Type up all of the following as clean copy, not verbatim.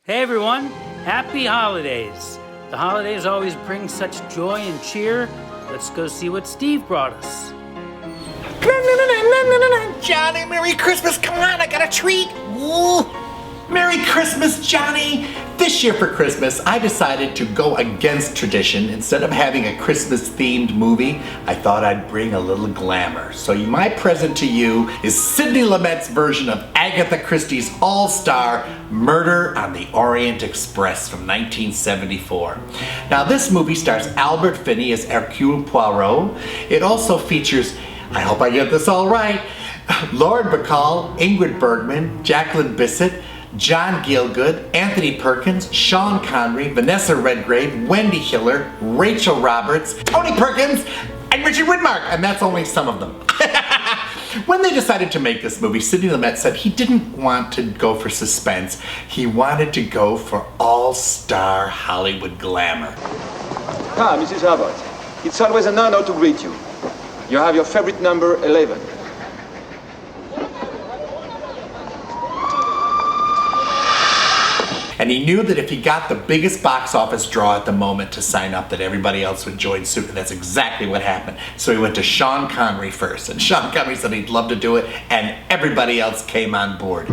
Hey everyone, happy holidays. The holidays always bring such joy and cheer. Let's go see what Steve brought us. Johnny, Merry Christmas. Come on, I got a treat. Ooh. Merry Christmas, Johnny. This year for Christmas, I decided to go against tradition. Instead of having a Christmas-themed movie, I thought I'd bring a little glamour. So my present to you is Sidney Lumet's version of Agatha Christie's all-star Murder on the Orient Express from 1974. Now, this movie stars Albert Finney as Hercule Poirot. It also features, I hope I get this all right, Lord Bacall, Ingrid Bergman, Jacqueline Bisset, John Gielgud, Anthony Perkins, Sean Connery, Vanessa Redgrave, Wendy Hiller, Rachel Roberts, Tony Perkins, and Richard Widmark, and that's only some of them. When they decided to make this movie, Sidney Lumet said he didn't want to go for suspense. He wanted to go for all-star Hollywood glamour. Ah, Mrs. Abbott. It's always an honor to greet you. You have your favorite number 11. And he knew that if he got the biggest box office draw at the moment to sign up, that everybody else would join suit, and that's exactly what happened. So he went to Sean Connery first, and Sean Connery said he'd love to do it, and everybody else came on board.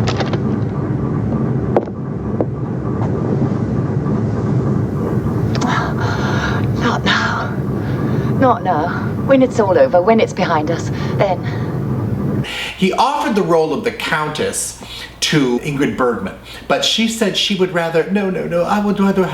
Not now. Not now. When it's all over, when it's behind us, then. He offered the role of the Countess to Ingrid Bergman, but she said she would rather, no, I would rather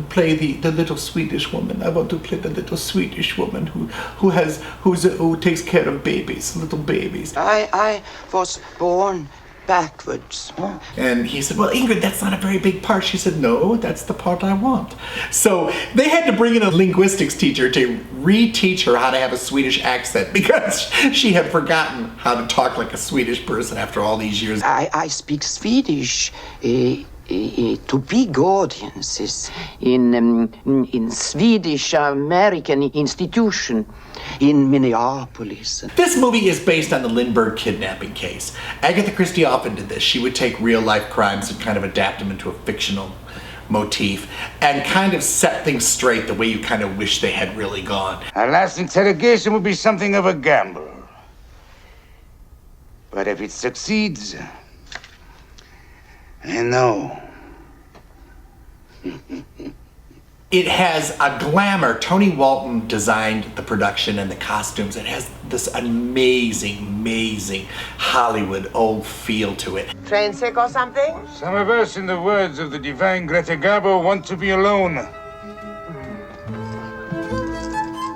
play the little Swedish woman. I want to play the little Swedish woman who takes care of babies, little babies. I was born backwards. And he said, well, Ingrid, that's not a very big part. She said, no, that's the part I want. So they had to bring in a linguistics teacher to reteach her how to have a Swedish accent because she had forgotten how to talk like a Swedish person after all these years. I speak Swedish to big audiences in Swedish American institution in Minneapolis. This movie is based on the Lindbergh kidnapping case. Agatha Christie often did this. She would take real-life crimes and kind of adapt them into a fictional motif and kind of set things straight the way you kind of wish they had really gone. Our last interrogation will be something of a gamble. But if it succeeds, I know. It has a glamour. Tony Walton designed the production and the costumes. It has this amazing Hollywood old feel to it. Train sick or something? Some of us, in the words of the divine Greta Garbo, want to be alone.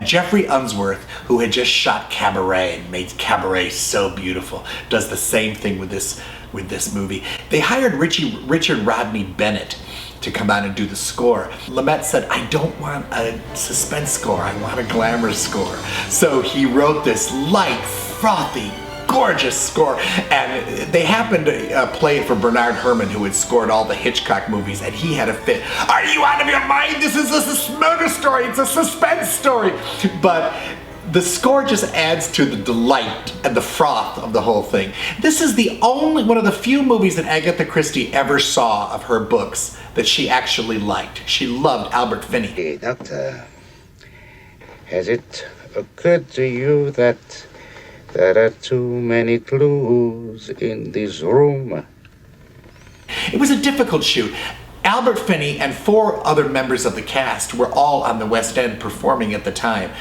Jeffrey Unsworth, who had just shot Cabaret and made Cabaret so beautiful, does the same thing with this movie. They hired Richard Rodney Bennett to come out and do the score. Lumet said, I don't want a suspense score, I want a glamour score. So he wrote this light, frothy, gorgeous score, and they happened to play it for Bernard Herrmann, who had scored all the Hitchcock movies, and he had a fit. Are you out of your mind? This is a murder story, it's a suspense story. But the score just adds to the delight and the froth of the whole thing. This is one of the few movies that Agatha Christie ever saw of her books that she actually liked. She loved Albert Finney. Hey, Doctor, has it occurred to you that there are too many clues in this room? It was a difficult shoot. Albert Finney and 4 other members of the cast were all on the West End performing at the time.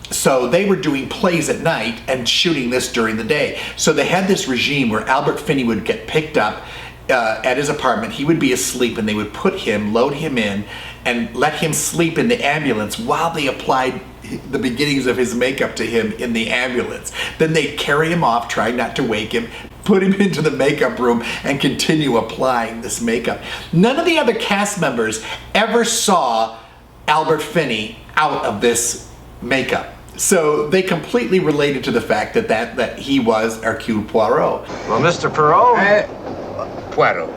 So they were doing plays at night and shooting this during the day. So they had this regime where Albert Finney would get picked up at his apartment. He would be asleep and they would load him in and let him sleep in the ambulance while they applied the beginnings of his makeup to him in the ambulance. Then they'd carry him off, trying not to wake him, put him into the makeup room and continue applying this makeup. None of the other cast members ever saw Albert Finney out of this makeup. So they completely related to the fact that he was Hercule Poirot. Well, Mr. Perot? Poirot.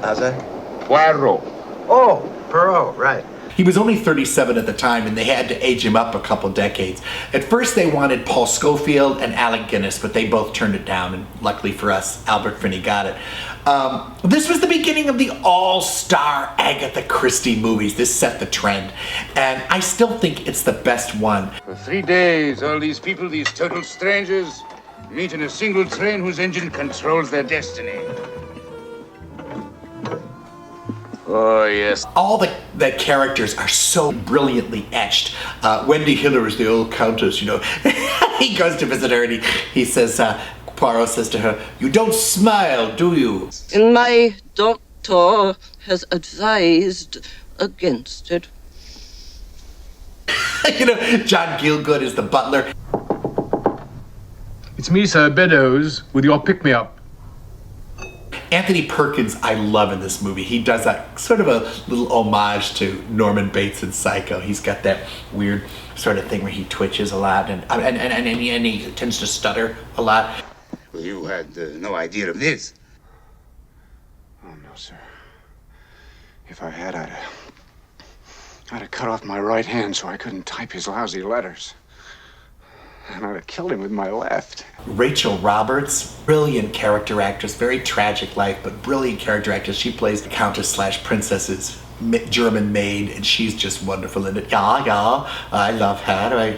How's that? Poirot. Oh, Perot, right. He was only 37 at the time, and they had to age him up a couple decades. At first, they wanted Paul Scofield and Alec Guinness, but they both turned it down, and luckily for us, Albert Finney got it. This was the beginning of the all-star Agatha Christie movies. This set the trend, and I still think it's the best one. For 3 days, all these people, these total strangers, meet in a single train whose engine controls their destiny. Oh, yes. All the characters are so brilliantly etched. Wendy Hiller is the old countess, you know. He goes to visit her and he says, Poirot says to her, "You don't smile, do you?" And my doctor has advised against it. You know, John Gielgud is the butler. It's me, Sir Beddoes, with your pick-me-up. Anthony Perkins, I love in this movie. He does that sort of a little homage to Norman Bates in Psycho. He's got that weird sort of thing where he twitches a lot and he tends to stutter a lot. Well, you had no idea of this. Oh, no, sir. If I had, I'd have cut off my right hand so I couldn't type his lousy letters. And I'd have killed him with my left. Rachel Roberts, brilliant character actress, very tragic life, but brilliant character actress. She plays the Countess/Princess's German maid, and she's just wonderful in it. Yeah, I love her.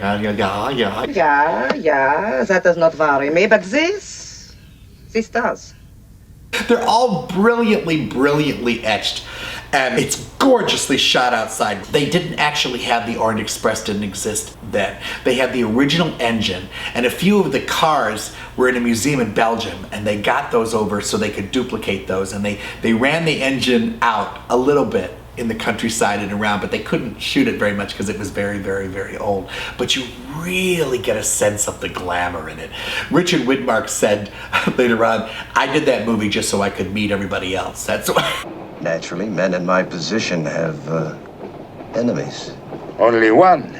Yeah, that does not worry me, but this does. They're all brilliantly etched, and it's gorgeously shot outside. They didn't actually have the Orient Express, didn't exist then. They had the original engine, and a few of the cars were in a museum in Belgium, and they got those over so they could duplicate those, and they ran the engine out a little bit in the countryside and around, but they couldn't shoot it very much because it was very old. But you really get a sense of the glamour in it. Richard Widmark said later on, "I did that movie just so I could meet everybody else." That's why. Naturally, men in my position have enemies. Only one.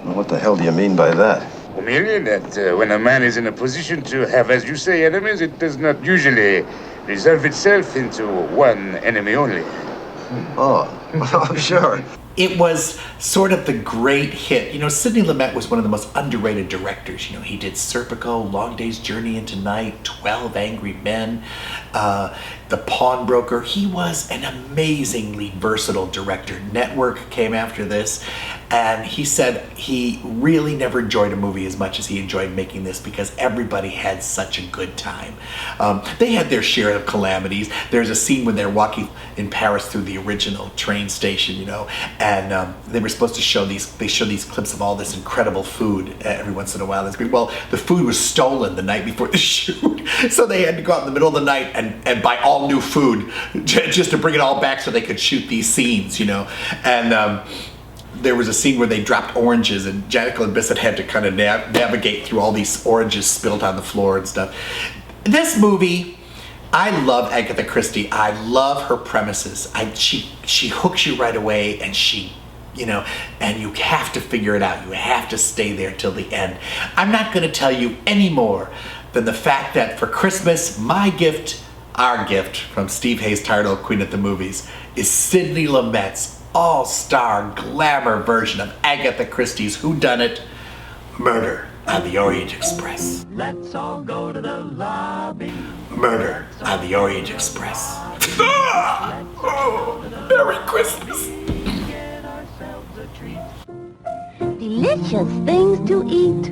Well, what the hell do you mean by that? Merely that when a man is in a position to have, as you say, enemies, it does not usually resolve itself into one enemy only. Oh, sure. It was sort of the great hit. You know, Sidney Lumet was one of the most underrated directors. You know, he did Serpico, Long Day's Journey into Night, 12 Angry Men, The Pawnbroker. He was an amazingly versatile director. Network came after this, and he said he really never enjoyed a movie as much as he enjoyed making this because everybody had such a good time. They had their share of calamities. There's a scene when they're walking in Paris through the original train station, you know, and they were supposed to show these clips of all this incredible food every once in a while. Well, the food was stolen the night before the shoot, so they had to go out in the middle of the night and buy all new food just to bring it all back so they could shoot these scenes, you know. And there was a scene where they dropped oranges, and Jacqueline Bisset had to kind of navigate through all these oranges spilled on the floor and stuff. This movie, I love Agatha Christie. I love her premises. She hooks you right away, and you know, and you have to figure it out. You have to stay there till the end. I'm not going to tell you any more than the fact that for Christmas, my gift, our gift from Steve Hayes' tired old Queen at the Movies, is Sidney Lumet's all-star glamour version of Agatha Christie's whodunit, Murder on the Orient Express. Let's all go to the lobby. Murder on the Orient Express. Oh, Merry Christmas. Delicious things to eat.